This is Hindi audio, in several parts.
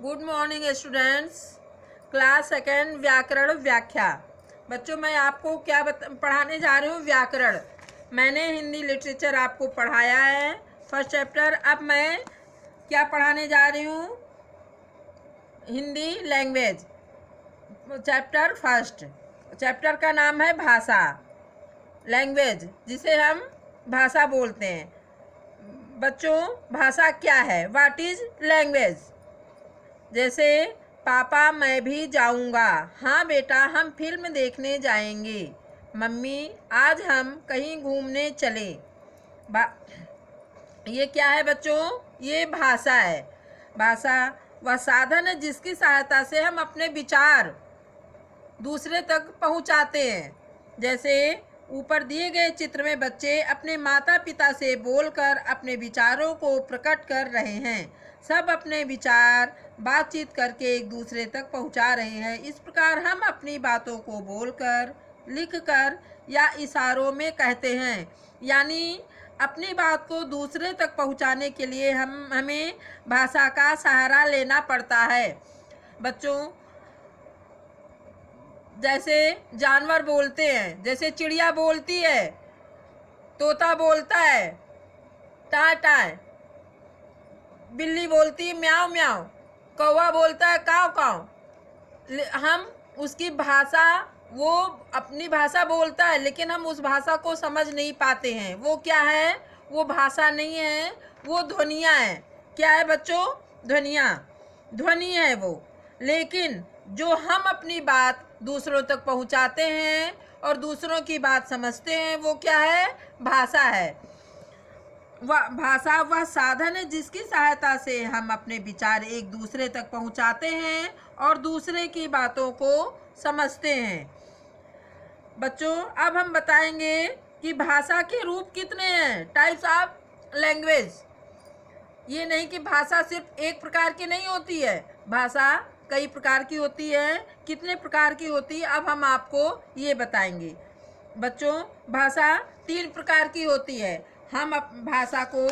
Good morning students. Class second व्याकरण व्याख्या। बच्चों मैं आपको क्या पढ़ाने जा रही हूँ? व्याकरण। मैंने हिंदी लिटरेचर आपको पढ़ाया है फर्स्ट चैप्टर। अब मैं क्या पढ़ाने जा रही हूँ? Hindi language chapter first. Chapter का नाम है भाषा, लैंग्वेज, जिसे हम भाषा बोलते हैं। बच्चों भाषा क्या है? What is language? जैसे पापा मैं भी जाऊंगा। हाँ बेटा हम फिल्म देखने जाएंगे। मम्मी आज हम कहीं घूमने चले। ये क्या है बच्चों? ये भाषा है। भाषा वह साधन है जिसकी सहायता से हम अपने विचार दूसरे तक पहुंचाते हैं। जैसे ऊपर दिए गए चित्र में बच्चे अपने माता पिता से बोलकर अपने विचारों को प्रकट कर रहे हैं। सब अपने विचार बातचीत करके एक दूसरे तक पहुंचा रहे हैं। इस प्रकार हम अपनी बातों को बोलकर, लिखकर या इशारों में कहते हैं। यानी अपनी बात को दूसरे तक पहुंचाने के लिए हमें भाषा का सहारा लेना पड़ता है। बच्चों जैसे जानवर बोलते हैं, जैसे चिड़िया बोलती है, तोता बोलता है टाय टाय, बिल्ली बोलती है म्याऊ म्याऊ, कौवा बोलता है काव काव। हम उसकी भाषा, वो अपनी भाषा बोलता है लेकिन हम उस भाषा को समझ नहीं पाते हैं। वो क्या है? वो भाषा नहीं है, वो ध्वनियाँ है। क्या है बच्चों? ध्वनियाँ, ध्वनि है वो। लेकिन जो हम अपनी बात दूसरों तक पहुंचाते हैं और दूसरों की बात समझते हैं, वो क्या है? भाषा है। भाषा वह साधन है जिसकी सहायता से हम अपने विचार एक दूसरे तक पहुंचाते हैं और दूसरे की बातों को समझते हैं। बच्चों अब हम बताएंगे कि भाषा के रूप कितने हैं, टाइप्स ऑफ लैंग्वेज। ये नहीं कि भाषा सिर्फ एक प्रकार की नहीं होती है, भाषा कई प्रकार की होती है। कितने प्रकार की होती है अब हम आपको ये बताएंगे। बच्चों भाषा 3 प्रकार की होती है। हम भाषा को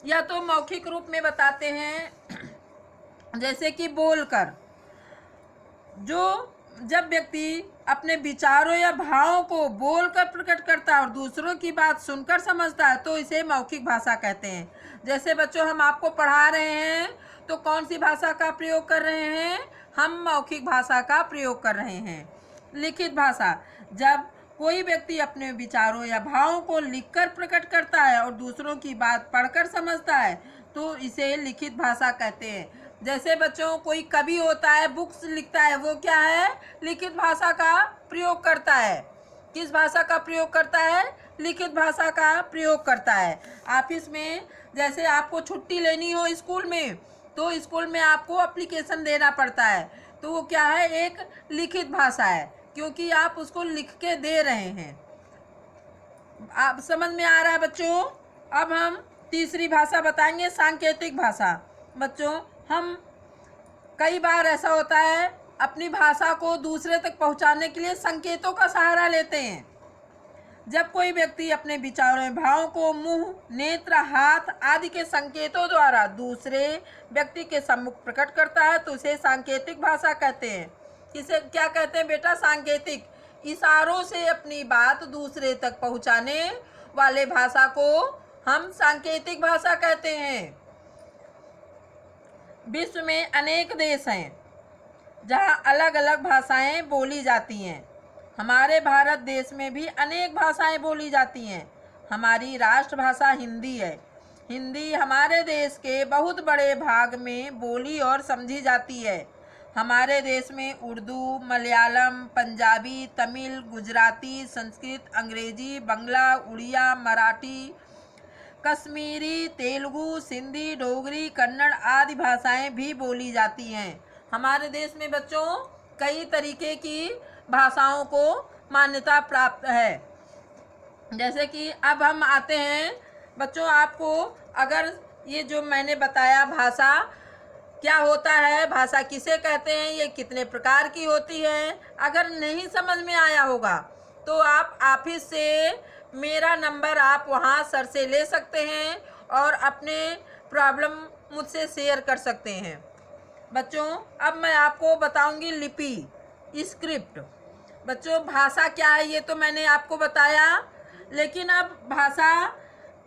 या तो मौखिक रूप में बताते हैं, जैसे कि बोलकर। जब व्यक्ति अपने विचारों या भावों को बोलकर प्रकट करता है और दूसरों की बात सुनकर समझता है तो इसे मौखिक भाषा कहते हैं। जैसे बच्चों हम आपको पढ़ा रहे हैं तो कौन सी भाषा का प्रयोग कर रहे हैं? हम मौखिक भाषा का प्रयोग कर रहे हैं। लिखित भाषा, जब कोई व्यक्ति अपने विचारों या भावों को लिखकर प्रकट करता है और दूसरों की बात पढ़कर समझता है तो इसे लिखित भाषा कहते हैं। जैसे बच्चों कोई कवि होता है, बुक्स लिखता है, वो क्या है? लिखित भाषा का प्रयोग करता है। किस भाषा का प्रयोग करता है? लिखित भाषा का प्रयोग करता है। ऑफिस में जैसे आपको छुट्टी लेनी हो स्कूल में, तो स्कूल में आपको एप्लीकेशन देना पड़ता है, तो वो क्या है? एक लिखित भाषा है, क्योंकि आप उसको लिख के दे रहे हैं। आप समझ में आ रहा है बच्चों? अब हम तीसरी भाषा बताएंगे, सांकेतिक भाषा। बच्चों हम कई बार ऐसा होता है अपनी भाषा को दूसरे तक पहुंचाने के लिए संकेतों का सहारा लेते हैं। जब कोई व्यक्ति अपने विचारों एवं भावों को मुंह, नेत्र, हाथ आदि के संकेतों द्वारा दूसरे व्यक्ति के सम्मुख प्रकट करता है तो उसे सांकेतिक भाषा कहते हैं। इसे क्या कहते हैं बेटा? सांकेतिक। इशारों से अपनी बात दूसरे तक पहुंचाने वाले भाषा को हम सांकेतिक भाषा कहते हैं। विश्व में अनेक देश हैं जहां अलग अलग भाषाएं बोली जाती हैं। हमारे भारत देश में भी अनेक भाषाएं बोली जाती हैं। हमारी राष्ट्रभाषा हिंदी है। हिंदी हमारे देश के बहुत बड़े भाग में बोली और समझी जाती है। हमारे देश में उर्दू, मलयालम, पंजाबी, तमिल, गुजराती, संस्कृत, अंग्रेजी, बंगला, उड़िया, मराठी, कश्मीरी, तेलुगु, सिंधी, डोगरी, कन्नड़ आदि भाषाएं भी बोली जाती हैं। हमारे देश में बच्चों कई तरीके की भाषाओं को मान्यता प्राप्त है। जैसे कि अब हम आते हैं बच्चों, आपको अगर ये जो मैंने बताया भाषा क्या होता है, भाषा किसे कहते हैं, ये कितने प्रकार की होती है, अगर नहीं समझ में आया होगा तो आप ऑफिस से मेरा नंबर आप वहाँ सर से ले सकते हैं और अपने प्रॉब्लम मुझसे शेयर कर सकते हैं। बच्चों अब मैं आपको बताऊंगी लिपि, स्क्रिप्ट। बच्चों भाषा क्या है ये तो मैंने आपको बताया, लेकिन अब भाषा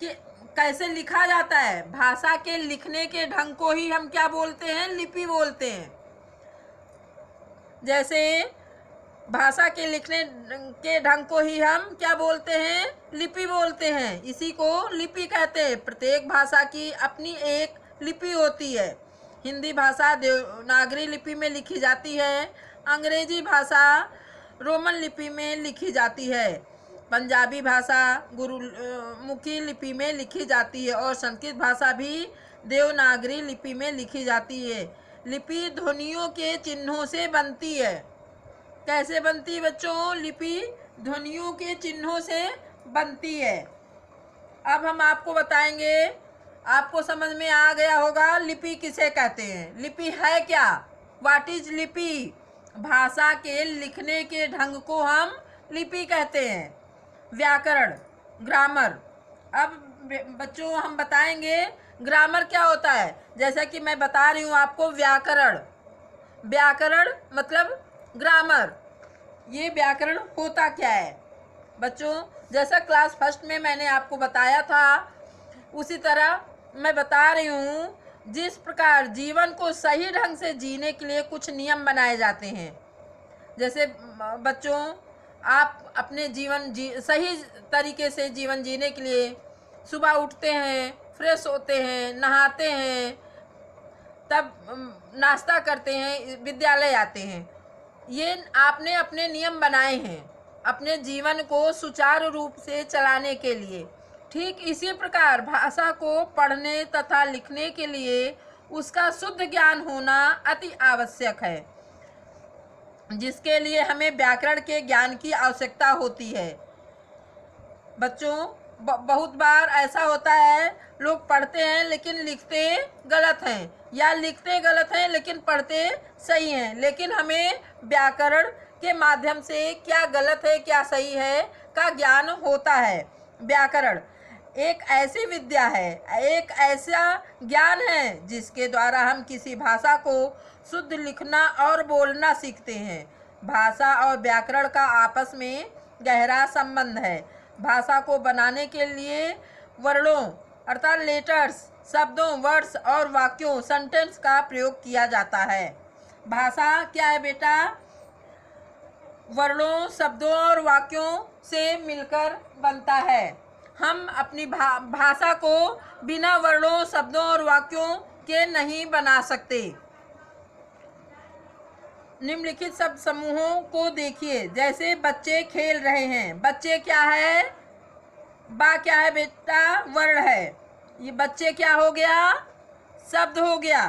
के कैसे लिखा जाता है, भाषा के लिखने के ढंग को ही हम क्या बोलते हैं, लिपि बोलते हैं। जैसे भाषा के लिखने के ढंग को ही हम क्या बोलते हैं, लिपि बोलते हैं। इसी को लिपि कहते हैं। प्रत्येक भाषा की अपनी एक लिपि होती है। हिंदी भाषा देवनागरी लिपि में लिखी जाती है, अंग्रेजी भाषा रोमन लिपि में लिखी जाती है, पंजाबी भाषा गुरुमुखी लिपि में लिखी जाती है और संस्कृत भाषा भी देवनागरी लिपि में लिखी जाती है। लिपि ध्वनियों के चिन्हों से बनती है। कैसे बनती है बच्चों, लिपि ध्वनियों के चिन्हों से बनती है। अब हम आपको बताएंगे, आपको समझ में आ गया होगा लिपि किसे कहते हैं। लिपि है क्या, व्हाट इज लिपि? भाषा के लिखने के ढंग को हम लिपि कहते हैं। व्याकरण, ग्रामर। अब बच्चों हम बताएंगे ग्रामर क्या होता है। जैसा कि मैं बता रही हूँ आपको व्याकरण, व्याकरण मतलब ग्रामर। ये व्याकरण होता क्या है बच्चों, जैसा क्लास फर्स्ट में मैंने आपको बताया था उसी तरह मैं बता रही हूँ। जिस प्रकार जीवन को सही ढंग से जीने के लिए कुछ नियम बनाए जाते हैं। जैसे बच्चों आप अपने सही तरीके से जीवन जीने के लिए सुबह उठते हैं, फ्रेश होते हैं, नहाते हैं, तब नाश्ता करते हैं, विद्यालय आते हैं। ये आपने अपने नियम बनाए हैं अपने जीवन को सुचारू रूप से चलाने के लिए। ठीक इसी प्रकार भाषा को पढ़ने तथा लिखने के लिए उसका शुद्ध ज्ञान होना अति आवश्यक है, जिसके लिए हमें व्याकरण के ज्ञान की आवश्यकता होती है। बच्चों बहुत बार ऐसा होता है, लोग पढ़ते हैं लेकिन लिखते गलत हैं, या लिखते गलत हैं लेकिन पढ़ते सही हैं। लेकिन हमें व्याकरण के माध्यम से क्या गलत है क्या सही है का ज्ञान होता है। व्याकरण एक ऐसी विद्या है, एक ऐसा ज्ञान है जिसके द्वारा हम किसी भाषा को शुद्ध लिखना और बोलना सीखते हैं। भाषा और व्याकरण का आपस में गहरा संबंध है। भाषा को बनाने के लिए वर्णों अर्थात लेटर्स, शब्दों, वर्ड्स और वाक्यों, सेंटेंस का प्रयोग किया जाता है। भाषा क्या है बेटा, वर्णों, शब्दों और वाक्यों से मिलकर बनता है। हम अपनी भाषा को बिना वर्णों, शब्दों और वाक्यों के नहीं बना सकते। निम्नलिखित शब्द समूहों को देखिए। जैसे बच्चे खेल रहे हैं, बच्चे क्या है, बा क्या है बेटा, वर्ण है। ये बच्चे क्या हो गया, शब्द हो गया।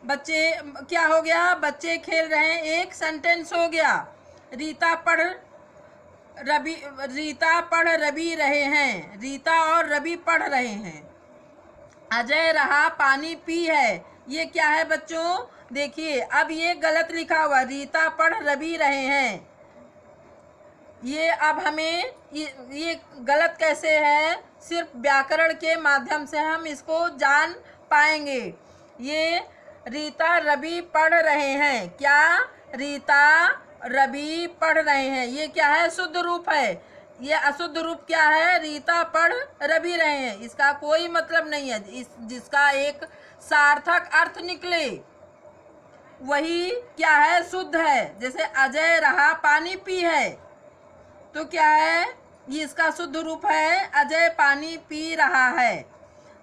बच्चे क्या हो गया, बच्चे खेल रहे हैं, एक सेंटेंस हो गया। रीता पढ़ रवि रहे हैं, रीता और रवि पढ़ रहे हैं। अजय रहा पानी पी है, ये क्या है बच्चों, देखिए अब ये गलत लिखा हुआ, रीता पढ़ रवि रहे हैं। ये अब हमें ये गलत कैसे है, सिर्फ व्याकरण के माध्यम से हम इसको जान पाएंगे। ये रीता रवि पढ़ रहे हैं, क्या, रीता रवि पढ़ रहे हैं, ये क्या है, शुद्ध रूप है। ये अशुद्ध रूप क्या है, रीता पढ़ रवि रहे हैं। इसका कोई मतलब नहीं है। जिसका एक सार्थक अर्थ निकले वही क्या है, शुद्ध है। जैसे अजय रहा पानी पी है, तो क्या है, ये इसका शुद्ध रूप है, अजय पानी पी रहा है।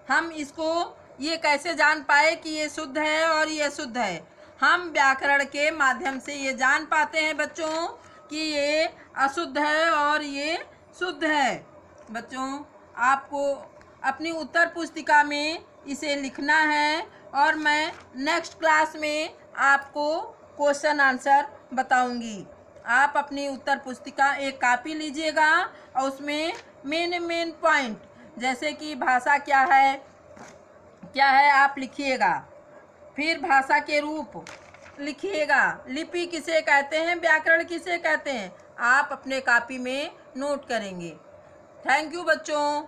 हम इसको ये कैसे जान पाए कि ये शुद्ध है और ये शुद्ध है, हम व्याकरण के माध्यम से ये जान पाते हैं बच्चों कि ये अशुद्ध है और ये शुद्ध है। बच्चों आपको अपनी उत्तर पुस्तिका में इसे लिखना है और मैं नेक्स्ट क्लास में आपको क्वेश्चन आंसर बताऊंगी। आप अपनी उत्तर पुस्तिका एक कॉपी लीजिएगा और उसमें मेन पॉइंट जैसे कि भाषा क्या है आप लिखिएगा। फिर भाषा के रूप लिखिएगा, लिपि किसे कहते हैं, व्याकरण किसे कहते हैं, आप अपने कॉपी में नोट करेंगे। थैंक यू बच्चों।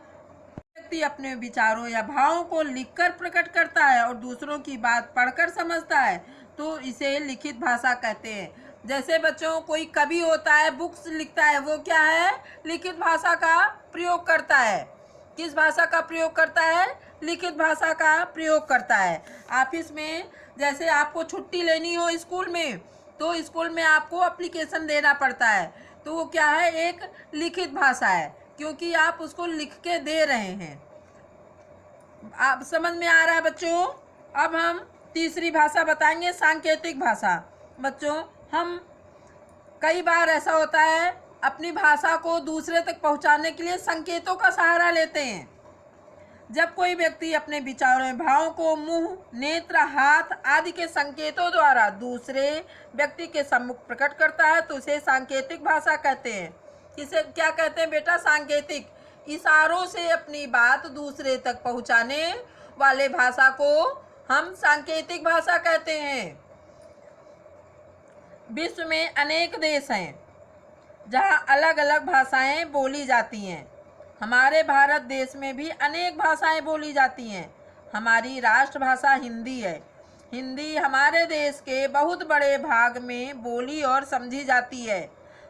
व्यक्ति अपने विचारों या भावों को लिखकर प्रकट करता है और दूसरों की बात पढ़कर समझता है तो इसे लिखित भाषा कहते हैं। जैसे बच्चों कोई कवि होता है, बुक्स लिखता है, वो क्या है, लिखित भाषा का प्रयोग करता है। किस भाषा का प्रयोग करता है, लिखित भाषा का प्रयोग करता है। ऑफिस में जैसे आपको छुट्टी लेनी हो स्कूल में, तो स्कूल में आपको एप्लीकेशन देना पड़ता है, तो वो क्या है, एक लिखित भाषा है, क्योंकि आप उसको लिख के दे रहे हैं। आप समझ में आ रहा है बच्चों। अब हम तीसरी भाषा बताएंगे, सांकेतिक भाषा। बच्चों हम कई बार ऐसा होता है अपनी भाषा को दूसरे तक पहुंचाने के लिए संकेतों का सहारा लेते हैं। जब कोई व्यक्ति अपने विचारों एवं भावों को मुंह, नेत्र, हाथ आदि के संकेतों द्वारा दूसरे व्यक्ति के सम्मुख प्रकट करता है तो उसे सांकेतिक भाषा कहते हैं। इसे क्या कहते हैं बेटा, सांकेतिक। इशारों से अपनी बात दूसरे तक पहुंचाने वाले भाषा को हम सांकेतिक भाषा कहते हैं। विश्व में अनेक देश हैं जहां अलग अलग भाषाएं बोली जाती हैं। हमारे भारत देश में भी अनेक भाषाएं बोली जाती हैं। हमारी राष्ट्रभाषा हिंदी है। हिंदी हमारे देश के बहुत बड़े भाग में बोली और समझी जाती है।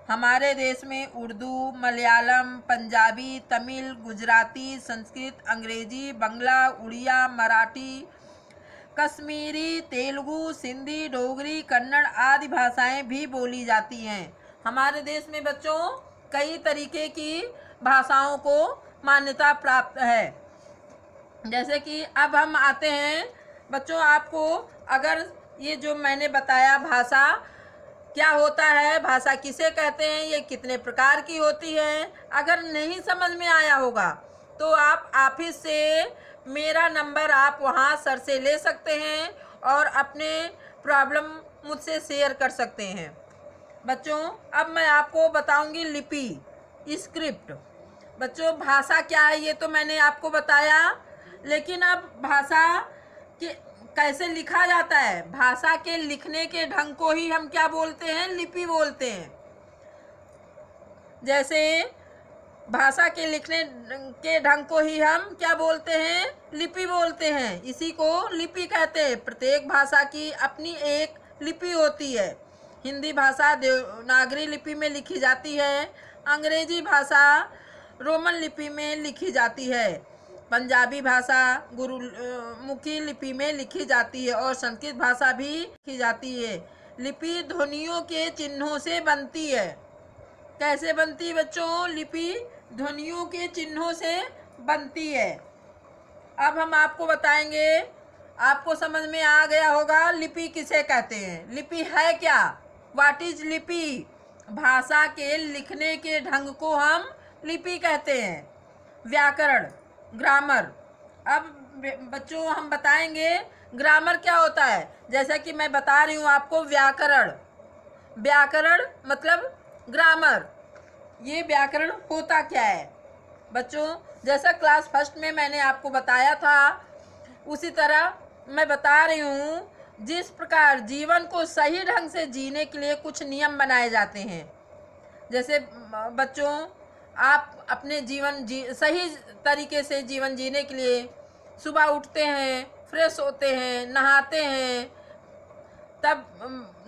हमारे देश में उर्दू, मलयालम, पंजाबी, तमिल, गुजराती, संस्कृत, अंग्रेजी, बंगला, उड़िया, मराठी, कश्मीरी, तेलुगु, सिंधी, डोगरी, कन्नड़ आदि भाषाएं भी बोली जाती हैं। हमारे देश में बच्चों कई तरीके की भाषाओं को मान्यता प्राप्त है। जैसे कि अब हम आते हैं बच्चों, आपको अगर ये जो मैंने बताया भाषा क्या होता है, भाषा किसे कहते हैं, ये कितने प्रकार की होती है, अगर नहीं समझ में आया होगा तो आप ऑफिस से मेरा नंबर आप वहाँ सर से ले सकते हैं और अपने प्रॉब्लम मुझसे शेयर कर सकते हैं। बच्चों अब मैं आपको बताऊंगी लिपि, स्क्रिप्ट। बच्चों भाषा क्या है ये तो मैंने आपको बताया, लेकिन अब भाषा के कैसे लिखा जाता है, भाषा के लिखने के ढंग को ही हम क्या बोलते हैं, लिपि बोलते हैं। जैसे भाषा के लिखने के ढंग को ही हम क्या बोलते हैं, लिपि बोलते हैं। इसी को लिपि कहते हैं। प्रत्येक भाषा की अपनी एक लिपि होती है। हिंदी भाषा देवनागरी लिपि में लिखी जाती है, अंग्रेजी भाषा रोमन लिपि में लिखी जाती है, पंजाबी भाषा गुरुमुखी लिपि में लिखी जाती है और संस्कृत भाषा भी लिखी जाती है। लिपि ध्वनियों के चिन्हों से बनती है। कैसे बनती है बच्चों, लिपि ध्वनियों के चिन्हों से बनती है। अब हम आपको बताएंगे, आपको समझ में आ गया होगा लिपि किसे कहते हैं, लिपि है क्या, व्हाट इज लिपि। भाषा के लिखने के ढंग को हम लिपि कहते हैं। व्याकरण, ग्रामर। अब बच्चों हम बताएंगे ग्रामर क्या होता है। जैसा कि मैं बता रही हूँ आपको व्याकरण, व्याकरण मतलब ग्रामर। ये व्याकरण होता क्या है बच्चों, जैसा क्लास फर्स्ट में मैंने आपको बताया था उसी तरह मैं बता रही हूँ। जिस प्रकार जीवन को सही ढंग से जीने के लिए कुछ नियम बनाए जाते हैं। जैसे बच्चों आप अपने जीवन सही तरीके से जीवन जीने के लिए सुबह उठते हैं, फ्रेश होते हैं, नहाते हैं, तब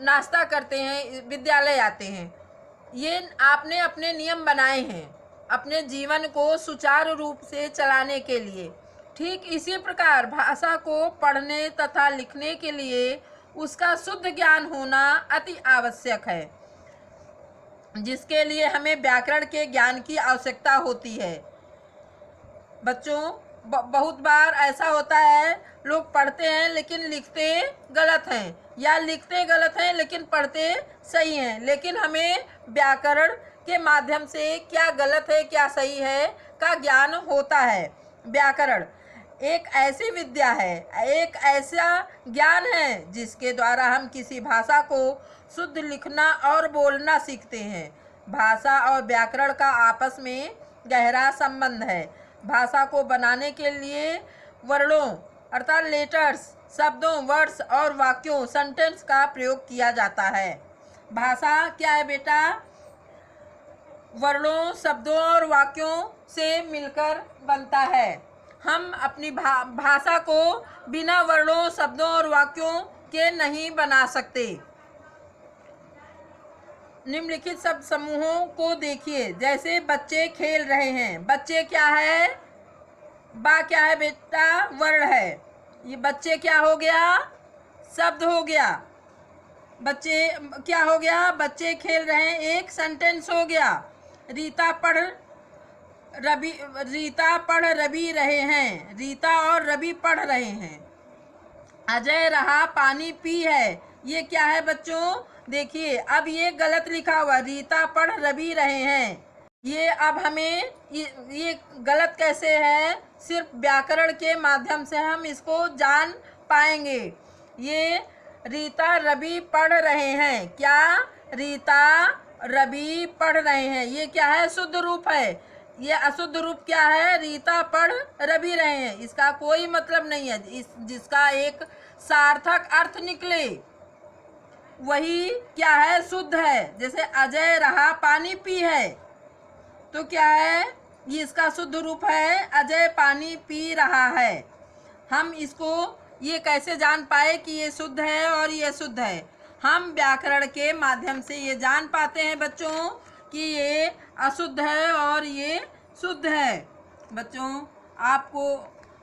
नाश्ता करते हैं, विद्यालय आते हैं। ये आपने अपने नियम बनाए हैं अपने जीवन को सुचारू रूप से चलाने के लिए। ठीक इसी प्रकार भाषा को पढ़ने तथा लिखने के लिए उसका शुद्ध ज्ञान होना अति आवश्यक है, जिसके लिए हमें व्याकरण के ज्ञान की आवश्यकता होती है। बच्चों बहुत बार ऐसा होता है लोग पढ़ते हैं लेकिन लिखते गलत हैं, या लिखते गलत हैं लेकिन पढ़ते सही हैं। लेकिन हमें व्याकरण के माध्यम से क्या गलत है क्या सही है का ज्ञान होता है। व्याकरण एक ऐसी विद्या है, एक ऐसा ज्ञान है जिसके द्वारा हम किसी भाषा को शुद्ध लिखना और बोलना सीखते हैं। भाषा और व्याकरण का आपस में गहरा संबंध है। भाषा को बनाने के लिए वर्णों अर्थात लेटर्स, शब्दों, वर्ड्स और वाक्यों सेंटेंस का प्रयोग किया जाता है। भाषा क्या है बेटा, वर्णों, शब्दों और वाक्यों से मिलकर बनता है। हम अपनी भाषा को बिना वर्णों, शब्दों और वाक्यों के नहीं बना सकते। निम्नलिखित शब्द समूहों को देखिए, जैसे बच्चे खेल रहे हैं। बच्चे क्या है? बा क्या है बेटा? वर्ण है। ये बच्चे क्या हो गया? शब्द हो गया। बच्चे क्या हो गया? बच्चे खेल रहे हैं, एक सेंटेंस हो गया। रीता पढ़ रवि रहे हैं। रीता और रवि पढ़ रहे हैं। अजय रहा पानी पी है। ये क्या है बच्चों? देखिए अब ये गलत लिखा हुआ, रीता पढ़ रवि रहे हैं। ये अब हमें ये गलत कैसे है? सिर्फ व्याकरण के माध्यम से हम इसको जान पाएंगे। ये रीता रवि पढ़ रहे हैं। क्या? रीता रवि पढ़ रहे हैं। ये क्या है? शुद्ध रूप है। ये अशुद्ध रूप क्या है? रीता पढ़ रवि रहे हैं। इसका कोई मतलब नहीं है। जिसका एक सार्थक अर्थ निकले वही क्या है? शुद्ध है। जैसे अजय रहा पानी पी है, तो क्या है? ये इसका शुद्ध रूप है, अजय पानी पी रहा है। हम इसको ये कैसे जान पाए कि ये शुद्ध है और ये शुद्ध है? हम व्याकरण के माध्यम से ये जान पाते हैं बच्चों कि ये अशुद्ध है और ये शुद्ध है। बच्चों आपको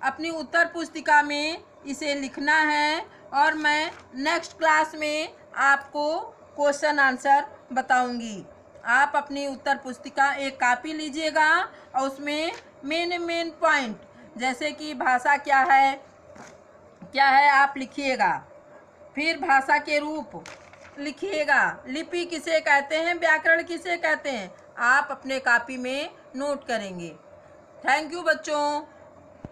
अपनी उत्तर पुस्तिका में इसे लिखना है और मैं नेक्स्ट क्लास में आपको क्वेश्चन आंसर बताऊंगी। आप अपनी उत्तर पुस्तिका एक कॉपी लीजिएगा और उसमें मेन पॉइंट, जैसे कि भाषा क्या है आप लिखिएगा। फिर भाषा के रूप लिखिएगा। लिपि किसे कहते हैं? व्याकरण किसे कहते हैं? आप अपने कॉपी में नोट करेंगे। थैंक यू बच्चों।